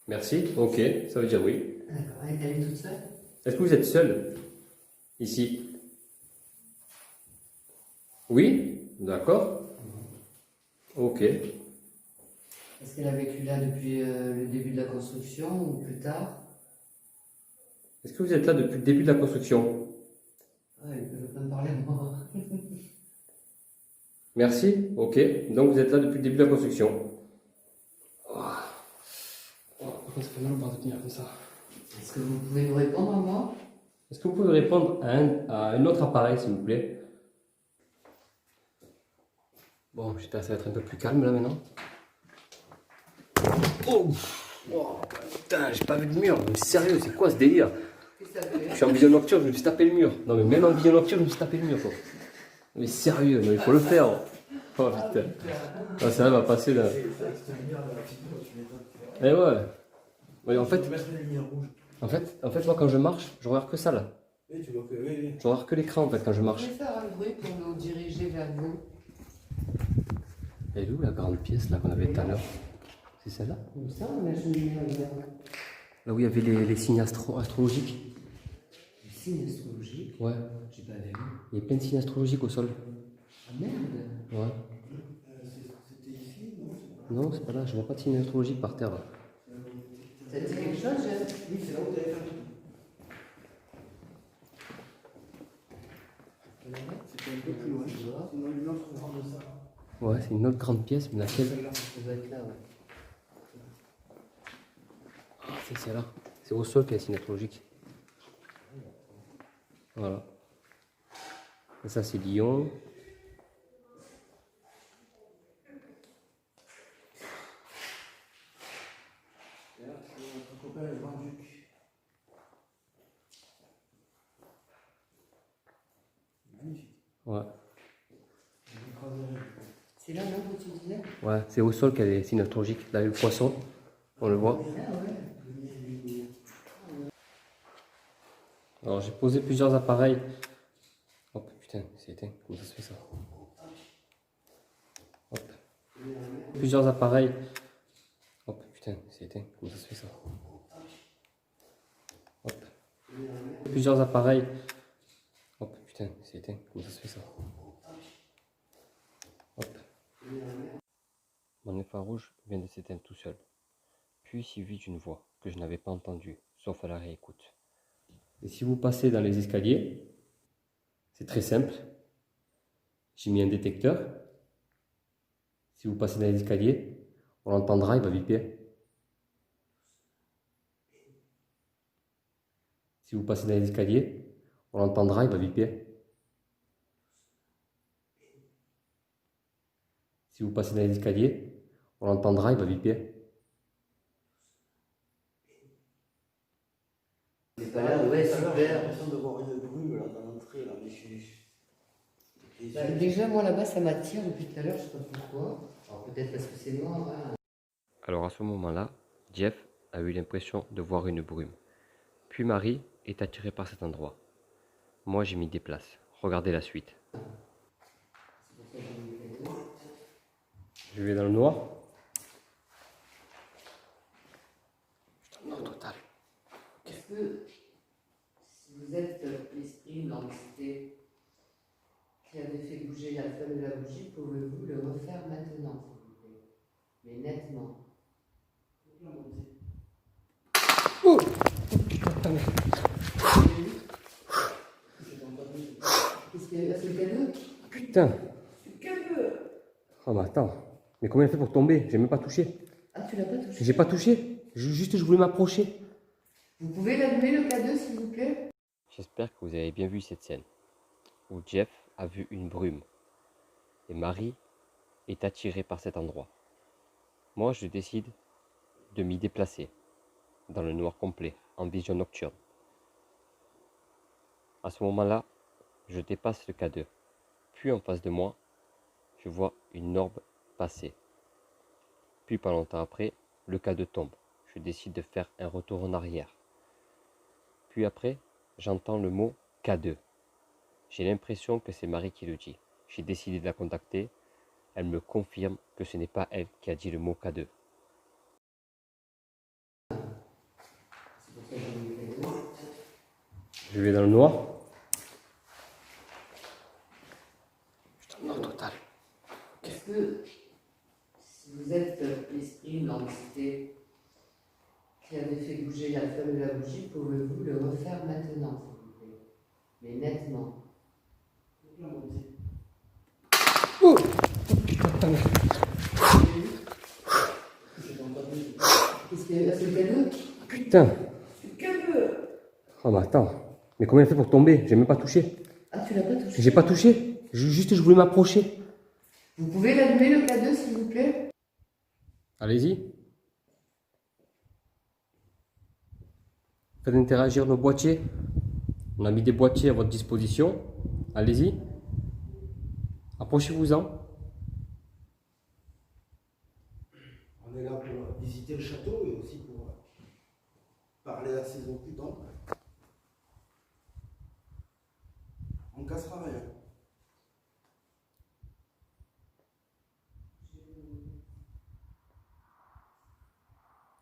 Merci. Ok. Ça veut dire oui.
D'accord. Elle est toute seule?
Est-ce que vous êtes seul ici? Oui. D'accord. Ok.
Est-ce qu'elle a vécu là depuis le début de la construction ou plus tard?
Est-ce que vous êtes là depuis le début de la construction?
Ouais, elle peut pas me parler à moi.
Merci. Ok. Donc vous êtes là depuis le début de la construction. Pourquoi ça fait mal au bras de tenir comme ça?
Est-ce que vous pouvez me répondre à moi?
Est-ce que vous pouvez répondre à un autre appareil, s'il vous plaît? Bon, j'espère que ça va être un peu plus calme là maintenant. Oh, oh putain, j'ai pas vu le mur. Mais sérieux, c'est quoi ce délire?
Qu'est-ce que ça fait?
Je suis en vision nocturne, je me suis tapé le mur. Non, mais même en vision nocturne, je me suis tapé le mur, quoi. Mais sérieux, mais il faut le faire. Oh putain. Ah, ça va passer là. Eh ouais. Ouais, en fait, moi, quand je marche, je regarde que ça là.
Oui, tu vois que oui.
Je regarde que l'écran en fait quand je
Vous
marche.
pouvez faire un bruit pour nous diriger vers vous.
Elle est où la grande pièce là qu'on avait tout à l'heure? C'est celle-là?
Comme ça, on a cheminée là.
Là où il y avait les signes astrologiques.
Les signes astrologiques.
Ouais.
J'ai pas vu.
Il y a plein de signes astrologiques au sol.
Ah merde.
Ouais.
C'était ici, non?
Non, c'est pas là, je vois pas de signes astrologiques par terre là.
Ça te dit quelque chose, Jeff?
Oui, c'est là où tu avais fait. C'était un peu plus loin. Sinon, une autre grande salle.
Ouais, c'est une autre grande pièce, mais laquelle?
Celle-là.
Ça doit être là, ouais.
Ah, c'est celle-là. C'est au sol qu'il y a les signes astrologiques. Voilà. Et ça c'est Lyon.
Et là, c'est notre copain le Grand-Duc. Magnifique.
Ouais.
C'est là, non, que tu disais?
Ouais, c'est au sol qu'il y a les signes astrologiques. Là, le poisson, on le voit.
Ah ouais.
Alors j'ai posé plusieurs appareils. Hop, putain, c'est éteint. Comment ça se fait ça? Hop. Plusieurs appareils. Hop, putain, c'est éteint. Comment ça se fait ça? Hop. Plusieurs appareils. Hop, putain, c'est éteint. Comment ça se fait ça? Hop. Mon infrarouge vient de s'éteindre tout seul. Puis suivi d'une voix que je n'avais pas entendue, sauf à la réécoute. Et si vous passez dans les escaliers, c'est très simple. J'ai mis un détecteur. Si vous passez dans les escaliers, on l'entendra, il va viper. Si vous passez dans les escaliers, on l'entendra, il va viper. Si vous passez dans les escaliers, on l'entendra, il va viper.
C'est pas là, ouais,
J'ai
super.
l'impression de voir une brume là, dans l'entrée, là, mais je suis.
Bah, déjà, moi là-bas, ça m'attire depuis tout à l'heure, je sais pas pourquoi. Alors peut-être parce que c'est noir. Hein.
Alors à ce moment-là, Jeff a eu l'impression de voir une brume. Puis Marie est attirée par cet endroit. Moi, je m'y déplace. Regardez la suite.
Je vais dans le noir. Putain, noir total.
Est-ce que si vous êtes l'esprit, l'entité qui avait fait bouger la flamme de la bougie, pouvez-vous le refaire maintenant, s'il vous plaît? Mais nettement.
Oh
Qu'est-ce qu'il y a? C'est le cadeau?
putain. Oh mais attends. Mais comment il a fait pour tomber? J'ai même pas touché.
Ah, tu l'as pas touché?
J'ai pas touché. Juste je voulais m'approcher.
Vous pouvez l'allumer le cadeau, s'il vous plaît?
J'espère que vous avez bien vu cette scène où Jeff a vu une brume et Marie est attirée par cet endroit. Moi, je décide de m'y déplacer dans le noir complet, en vision nocturne. À ce moment-là, je dépasse le K2. Puis en face de moi, je vois une orbe passer. Puis pas longtemps après, le K2 tombe. Je décide de faire un retour en arrière. Puis après, j'entends le mot K2. J'ai l'impression que c'est Marie qui le dit. J'ai décidé de la contacter. Elle me confirme que ce n'est pas elle qui a dit le mot K2.
Je vais dans le noir. Putain, noir total.
Est-ce que si vous êtes l'esprit, l'entité qui avait fait bouger la flamme de la bougie, pouvez-vous le refaire maintenant, s'il vous plaît? Mais nettement.
Oh
Qu'est-ce qu'il y a? C'est le cadeau?
putain. Oh mais attends. Mais comment il a fait pour tomber? J'ai même pas touché.
Ah, tu l'as pas touché?
J'ai pas touché. Juste je voulais m'approcher.
Vous pouvez l'allumer le cadeau, s'il vous plaît?
Allez-y. Faites interagir nos boîtiers. On a mis des boîtiers à votre disposition. Allez-y. Approchez-vous-en.
On est là pour visiter le château et aussi pour parler à ses occupants. On ne cassera rien.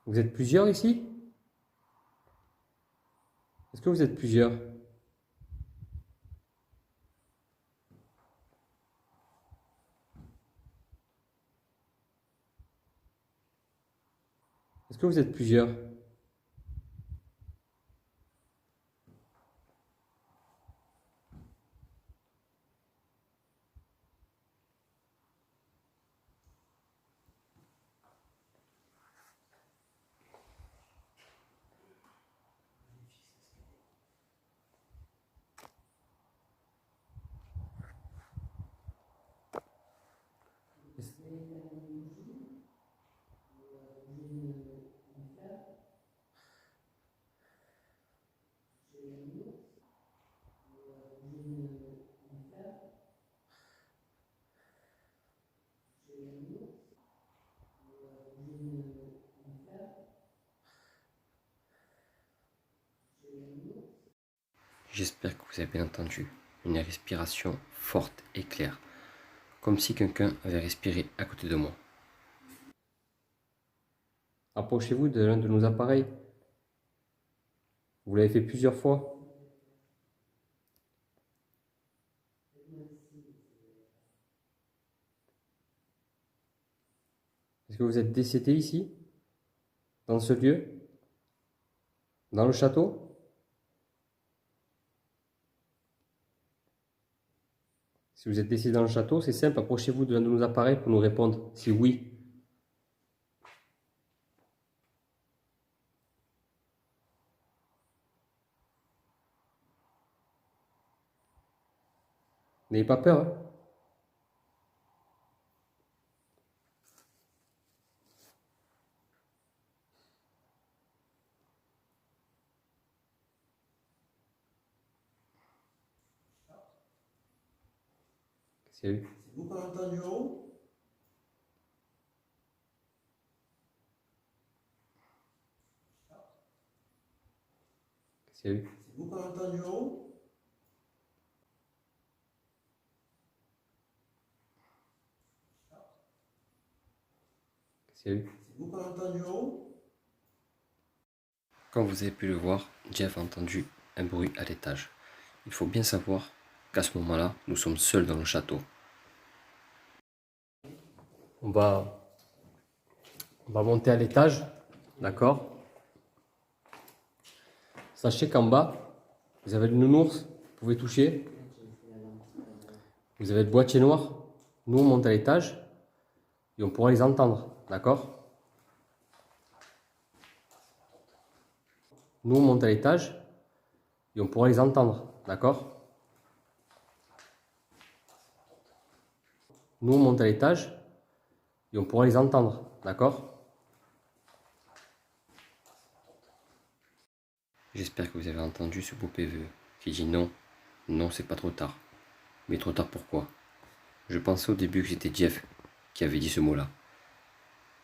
Vous êtes plusieurs ici? Est-ce que vous êtes plusieurs? Est-ce que vous êtes plusieurs?
J'espère que vous avez bien entendu une respiration forte et claire, comme si quelqu'un avait respiré à côté de moi.
Approchez-vous de l'un de nos appareils. Vous l'avez fait plusieurs fois. Est-ce que vous êtes décédé ici? Dans ce lieu? Dans le château? Si vous êtes décédé dans le château, c'est simple, approchez-vous de l'un de nos appareils pour nous répondre si oui. N'ayez pas peur, hein. C'est lui.
C'est vous qu'on a entendu en haut?
C'est lui.
C'est vous qu'on a entendu en haut?
C'est lui.
C'est vous qu'on a entendu en haut?
Comme vous avez pu le voir, Jeff a entendu un bruit à l'étage. Il faut bien savoir qu'à ce moment-là, nous sommes seuls dans le château.
On va monter à l'étage, d'accord? Sachez qu'en bas, vous avez le nounours, vous pouvez toucher. Vous avez le boîtier noir. Nous, on monte à l'étage et on pourra les entendre, d'accord? Nous, on monte à l'étage et on pourra les entendre, d'accord? Nous, on monte à l'étage et on pourra les entendre, d'accord?
J'espère que vous avez entendu ce beau PVE qui dit non, non c'est pas trop tard. Mais trop tard pourquoi? Je pensais au début que c'était Jeff qui avait dit ce mot-là.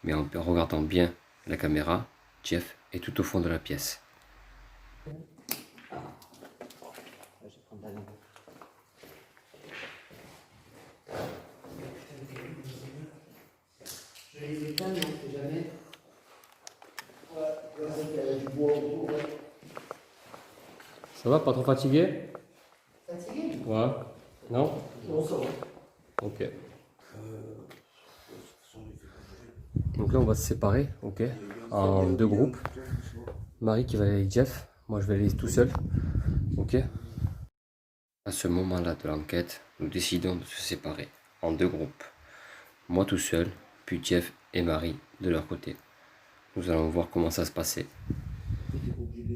Mais en regardant bien la caméra, Jeff est tout au fond de la pièce.
Je les éteins, mais on ne sait jamais.
Ouais, là, c'est qu'il y a du bois autour, ouais.
Ça va, pas trop fatigué?
Fatigué?
Ouais. Non?
Non, ça va.
Ok.
De toute façon, il fait pas de
Donc là, on va se séparer, ok? En deux groupes. Marie qui va aller avec Jeff, moi je vais aller tout seul, ok?
À ce moment-là de l'enquête, nous décidons de se séparer en deux groupes. Moi tout seul, puis Jeff et Marie de leur côté. Nous allons voir comment ça se passait.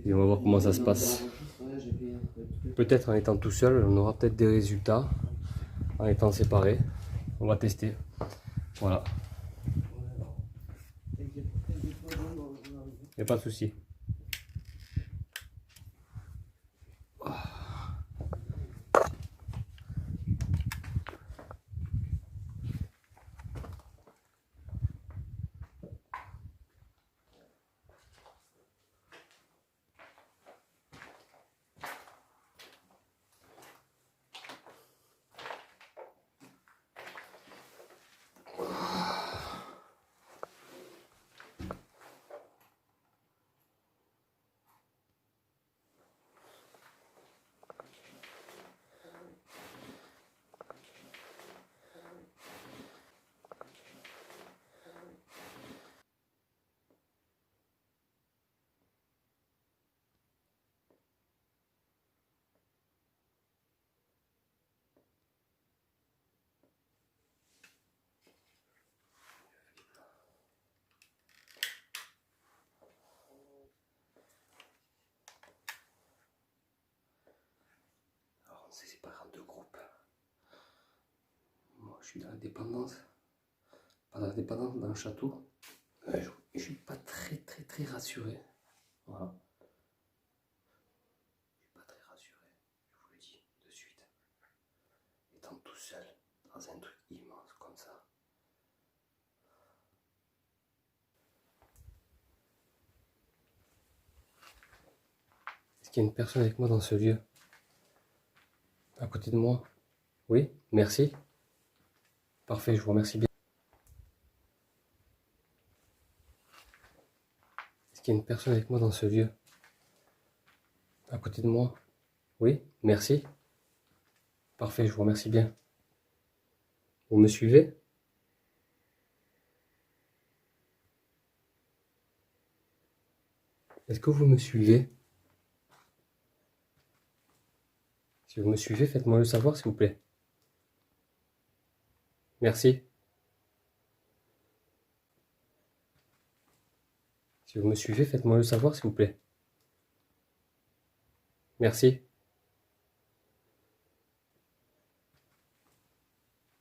Et on va voir comment ça se passe. Peut-être en étant tout seul, on aura peut-être des résultats. En étant séparés, on va tester. Voilà. Il n'y a pas de souci. je suis dans la dépendance. Pas dans la dépendance, dans le château. Je suis pas très rassuré. Voilà. Je suis pas très rassuré, je vous le dis de suite. Étant tout seul dans un truc immense comme ça. Est-ce qu'il y a une personne avec moi dans ce lieu? À côté de moi? Oui, merci. Parfait, je vous remercie bien. Est-ce qu'il y a une personne avec moi dans ce lieu? À côté de moi? Oui, merci. Parfait, je vous remercie bien. Vous me suivez? Est-ce que vous me suivez? Si vous me suivez, faites-moi le savoir, s'il vous plaît. Merci. Si vous me suivez, faites-moi le savoir, s'il vous plaît. Merci.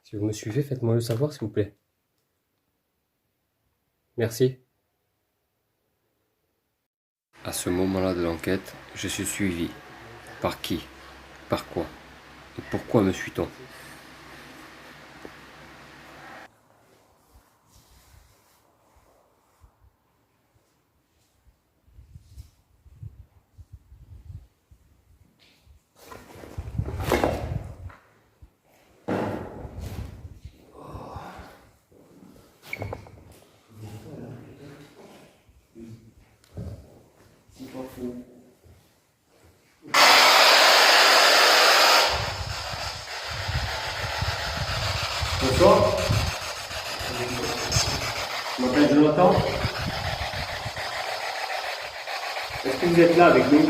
Si vous me suivez, faites-moi le savoir, s'il vous plaît. Merci. À ce moment-là de l'enquête, je suis suivi. Par qui? Par quoi? Et pourquoi me suit-on?
C'est pas faux.
Bonsoir. Je m'appelle Jonathan. Est-ce que vous êtes là avec nous?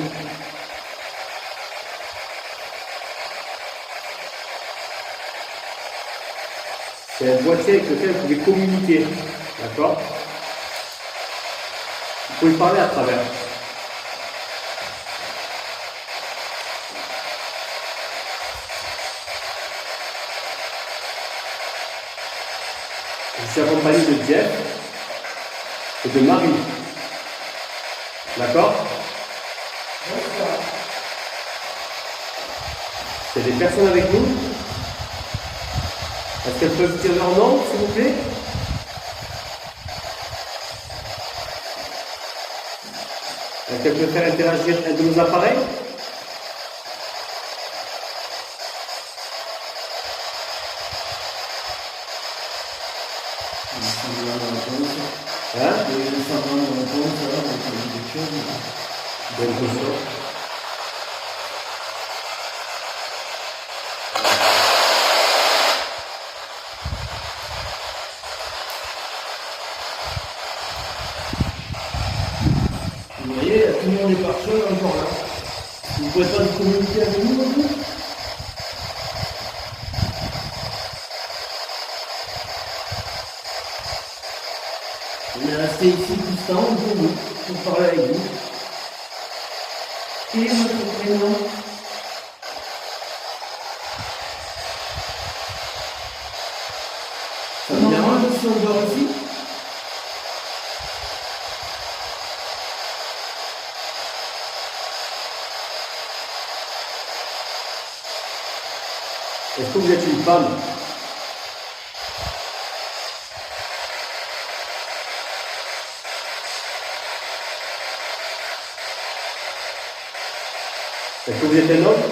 C'est un boîtier avec lequel vous pouvez communiquer. D'accord? Vous pouvez parler à travers. Je suis accompagné de Jeff et de Marie. D'accord? Il y a des personnes avec nous. Est-ce qu'elles peuvent dire leur nom, s'il vous plaît? Est-ce qu'elles peuvent faire interagir un de nos appareils? Hein? Bonne question.
Vous voyez, tout le monde est par seul encore là. Vous ne pouvez pas nous communiquer avec nous non plus? On est resté ici tout ce temps pour vous, pour parler avec vous. Quel est votre prénom? Ça me dérange si on dort ici?
Est-ce que vous êtes une femme? Est-ce que vous êtes un homme?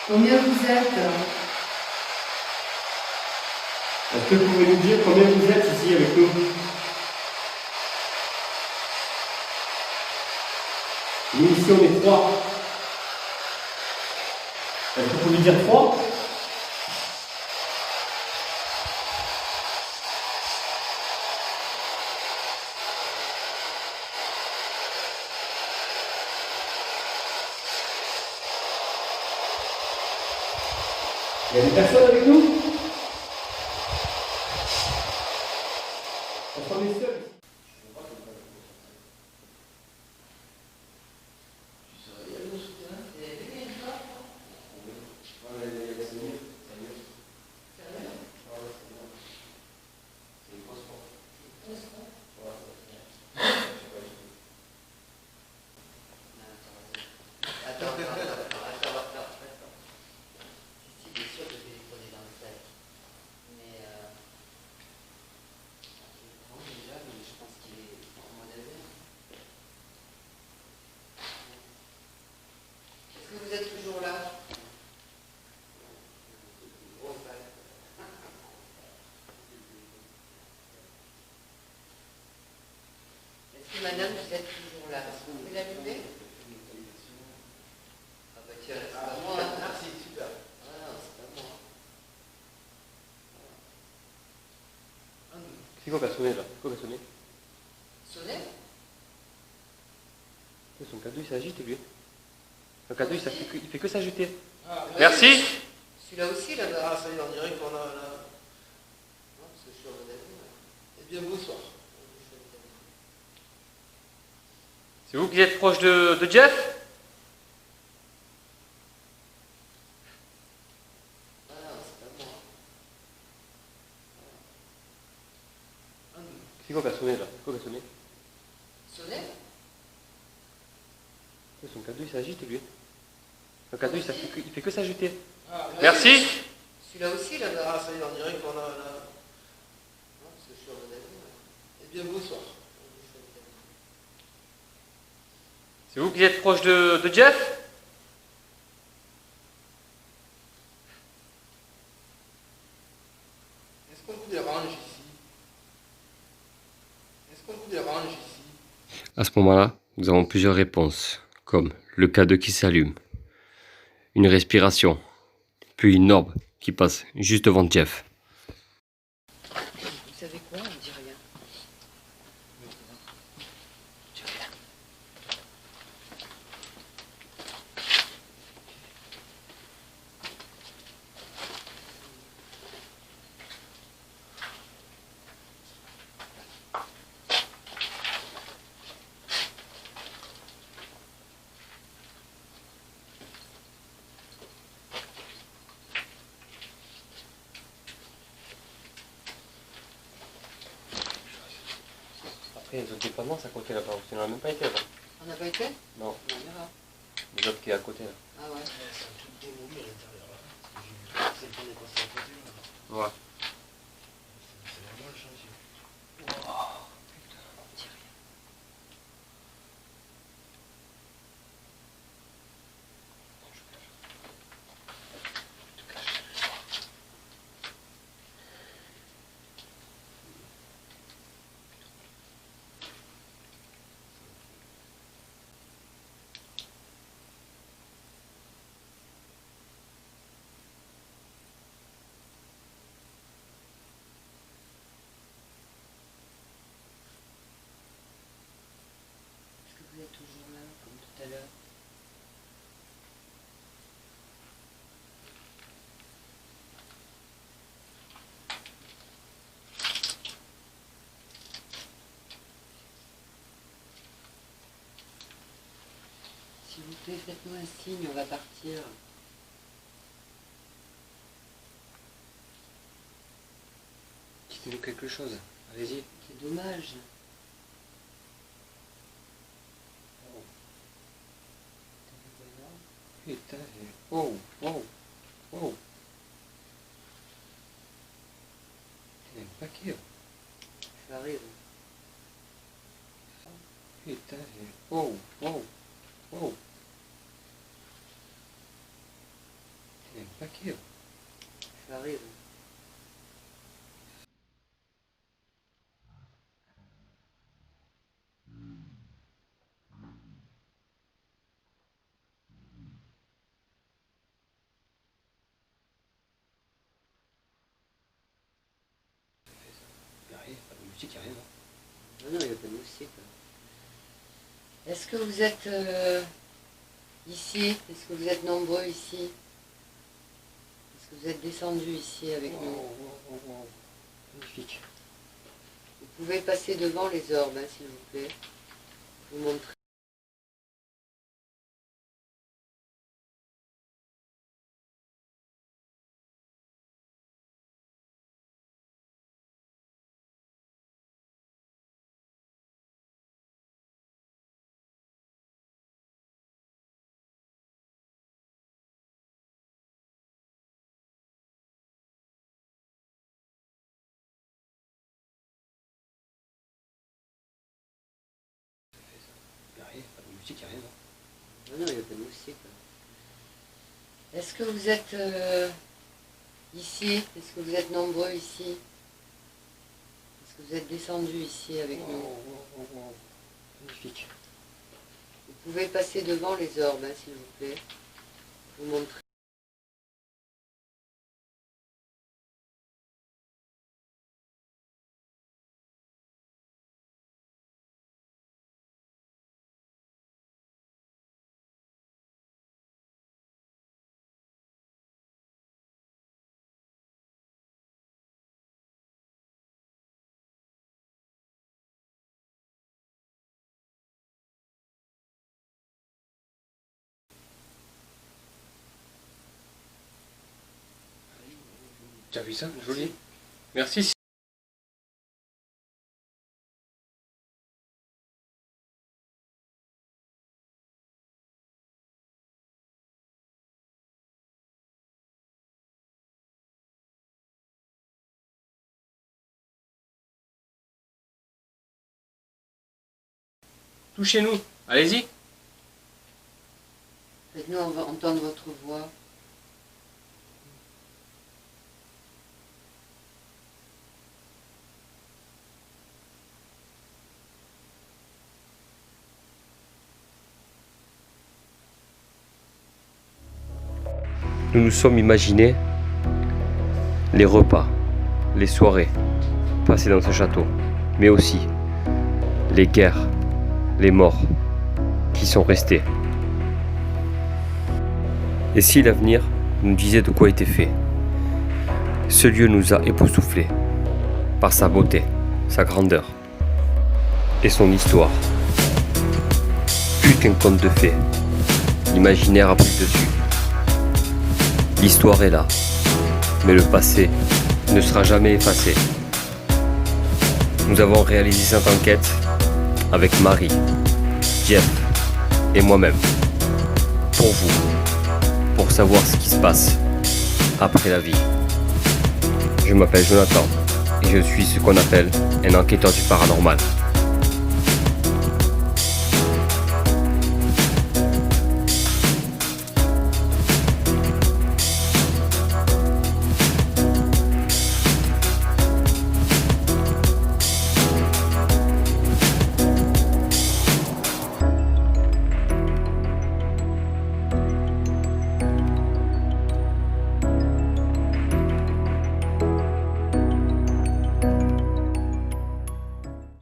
Combien vous êtes?
Est-ce que vous pouvez nous dire combien vous êtes ici avec nous? Nous ici on est 3. Est-ce que vous pouvez dire 3? Il y a des personnes avec nous?
Parce qu'on est seul ici.
Si, bien sûr que je vais les poser dans le sac. Mais il est grand déjà, mais je pense qu'il est en mode avion. Est-ce que vous êtes toujours là? Est-ce que madame, vous êtes toujours là? Est-ce que vous pouvez l'allumer? Ah bah tiens, c'est pas moi.
Merci, super.
Ah non, c'est pas moi.
C'est quoi qui a sonné là? C'est quoi qui a sonné?
Sonnez?
Son cadeau il s'agite lui. Le cadeau il fait que s'agiter.
Ah,
Merci.
Celui-là aussi, là-bas.
Ah, ça y est, on dirait qu'on a là.
Non, parce que je suis en mode avion.
Eh bien, bonsoir.
C'est vous qui êtes proche de Jeff?
Ah non, c'est pas moi.
C'est quoi qui a sonné là? C'est quoi qui a sonné?
Sonnez?
Son cadeau il s'agite lui. Le cadeau il fait que s'agiter.
Ah,
Merci.
Celui-là aussi, là-bas.
Ah, ça y est, on dirait qu'on a là.
Non, parce que je suis en mode avion.
Eh bien, bonsoir.
C'est vous qui êtes proche de Jeff?
Est-ce qu'on vous dérange ici? Est-ce qu'on vous dérange ici?
À ce moment-là, nous avons plusieurs réponses, comme le cadeau qui s'allume, une respiration, puis une orbe qui passe juste devant Jeff.
Vous savez quoi? On ne dit rien.
Après, les autres dépendants, à côté là-bas. On n'a même pas été là-bas.
On n'a pas été?
Non,
On verra.
les autres qui est à côté là.
Ah ouais.
C'est un truc démoli à l'intérieur là. Parce que j'ai vu celle qu'on est passé à côté là.
Ouais.
C'est vraiment le chantier.
Est-ce que vous êtes toujours là, comme tout à l'heure? S'il vous plaît, faites-nous un signe, on va partir.
Dites-nous quelque chose. Allez-y.
C'est dommage.
Putain, wow, wow, wow. C'est un paquet.
Ça arrive.
Putain, wow, wow, wow. C'est un paquet.
Ça arrive.
Il n'y a rien, pas de musique, il n'y a rien.
Non, non, il n'y a pas de moustique. Est-ce que vous êtes ici? Est-ce que vous êtes nombreux ici? Est-ce que vous êtes descendus ici avec
Wow,
nous?
wow, wow, wow. Magnifique.
Vous Vous pouvez passer devant les orbes, hein, s'il vous plaît. Vous montrer. Non, il n'y a pas de moustique. Est-ce que vous êtes ici? Est-ce que vous êtes nombreux ici? Est-ce que vous êtes descendus ici avec nous?
Magnifique.
Vous pouvez passer devant les orbes, hein, s'il vous plaît. Vous montrer.
Tu as vu ça? Joli. Merci. Touchez-nous. Allez-y.
Faites-nous entendre votre voix.
Nous nous sommes imaginés les repas, les soirées passées dans ce château, mais aussi les guerres, les morts qui sont restés. Et si l'avenir nous disait de quoi était fait? Ce lieu nous a époustouflés par sa beauté, sa grandeur et son histoire. Plus qu'un conte de fées, l'imaginaire a pris dessus. L'histoire est là, mais le passé ne sera jamais effacé. Nous avons réalisé cette enquête avec Marie, Jeff et moi-même. Pour vous, pour savoir ce qui se passe après la vie. Je m'appelle Jonathan et je suis ce qu'on appelle un enquêteur du paranormal.